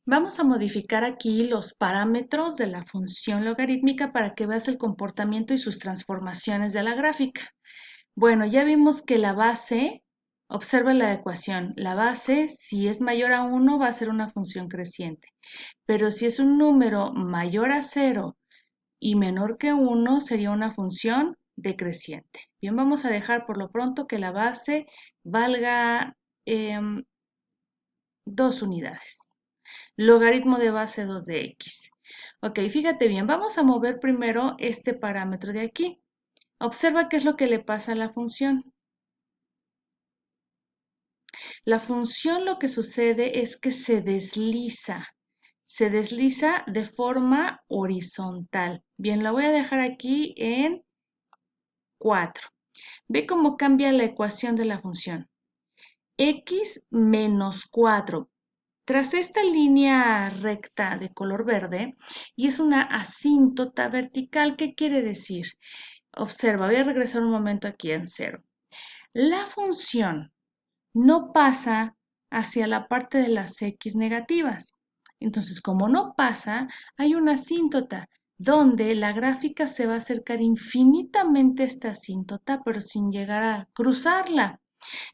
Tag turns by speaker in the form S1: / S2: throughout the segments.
S1: Vamos a modificar aquí los parámetros de la función logarítmica para que veas el comportamiento y sus transformaciones de la gráfica. Bueno, ya vimos que la base, observa la ecuación, la base si es mayor a 1 va a ser una función creciente, pero si es un número mayor a 0 y menor que 1 sería una función decreciente. Bien, vamos a dejar por lo pronto que la base valga 2 unidades. Logaritmo de base 2 de x. Ok, fíjate bien, vamos a mover primero este parámetro de aquí. Observa qué es lo que le pasa a la función. La función lo que sucede es que se desliza de forma horizontal. Bien, la voy a dejar aquí en 4. Ve cómo cambia la ecuación de la función. X menos 4. Tras esta línea recta de color verde, y es una asíntota vertical, ¿qué quiere decir? Observa, voy a regresar un momento aquí en 0. La función no pasa hacia la parte de las x negativas. Entonces, como no pasa, hay una asíntota donde la gráfica se va a acercar infinitamente a esta asíntota, pero sin llegar a cruzarla.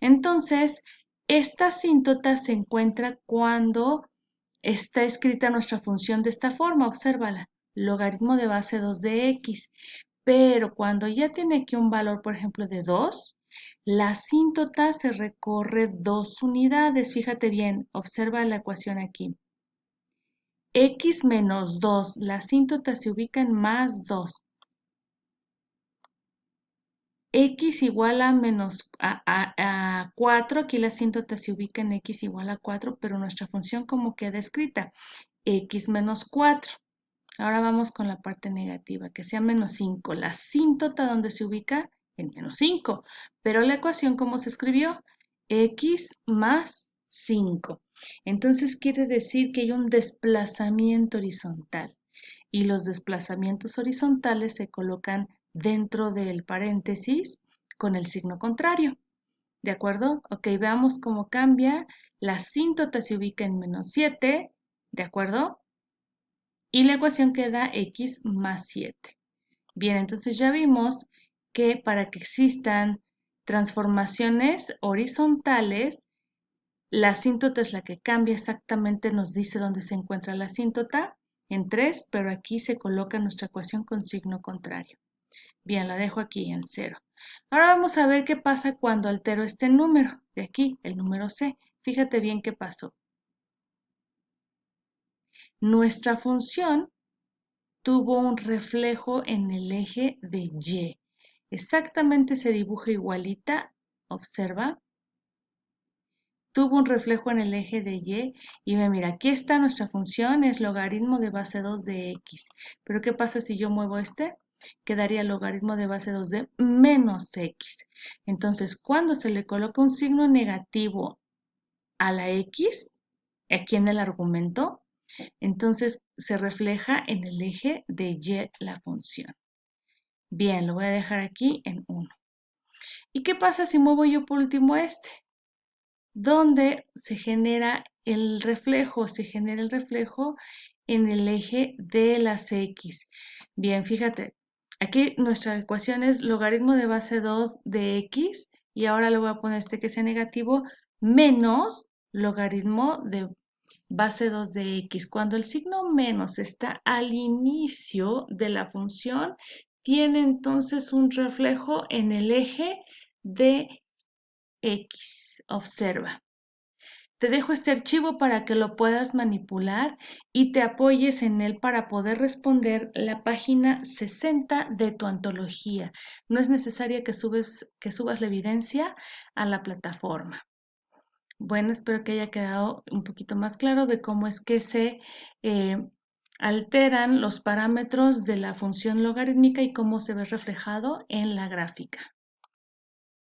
S1: Entonces, esta asíntota se encuentra cuando está escrita nuestra función de esta forma, obsérvala, logaritmo de base 2 de x. Pero cuando ya tiene aquí un valor, por ejemplo, de 2, la asíntota se recorre 2 unidades. Fíjate bien, observa la ecuación aquí. X menos 2, la asíntota se ubica en más 2. X igual a menos a 4, aquí la asíntota se ubica en x igual a 4, pero nuestra función como queda escrita, x menos 4. Ahora vamos con la parte negativa, que sea menos 5. La asíntota donde se ubica en menos 5, pero la ecuación como se escribió, x más 5. Entonces quiere decir que hay un desplazamiento horizontal y los desplazamientos horizontales se colocan dentro del paréntesis con el signo contrario. ¿De acuerdo? Ok, veamos cómo cambia. La asíntota se ubica en menos 7, ¿de acuerdo? Y la ecuación queda x más 7. Bien, entonces ya vimos que para que existan transformaciones horizontales, la asíntota es la que cambia exactamente, nos dice dónde se encuentra la asíntota, en 3, pero aquí se coloca nuestra ecuación con signo contrario. Bien, la dejo aquí en 0. Ahora vamos a ver qué pasa cuando altero este número, de aquí, el número c. Fíjate bien qué pasó. Nuestra función tuvo un reflejo en el eje de y. Exactamente se dibuja igualita, observa. Tuvo un reflejo en el eje de y ve, mira, aquí está nuestra función, es logaritmo de base 2 de x. Pero ¿qué pasa si yo muevo este? Quedaría logaritmo de base 2 de menos x. Entonces, cuando se le coloca un signo negativo a la x, aquí en el argumento, entonces se refleja en el eje de y la función. Bien, lo voy a dejar aquí en 1. ¿Y qué pasa si muevo yo por último este? Donde se genera el reflejo, en el eje de las x. Bien, fíjate, aquí nuestra ecuación es logaritmo de base 2 de x y ahora le voy a poner este que sea negativo menos logaritmo de base 2 de x. Cuando el signo menos está al inicio de la función, tiene entonces un reflejo en el eje de x. Observa. Te dejo este archivo para que lo puedas manipular y te apoyes en él para poder responder la página 60 de tu antología. No es necesario que subas la evidencia a la plataforma. Bueno, espero que haya quedado un poquito más claro de cómo es que se alteran los parámetros de la función logarítmica y cómo se ve reflejado en la gráfica.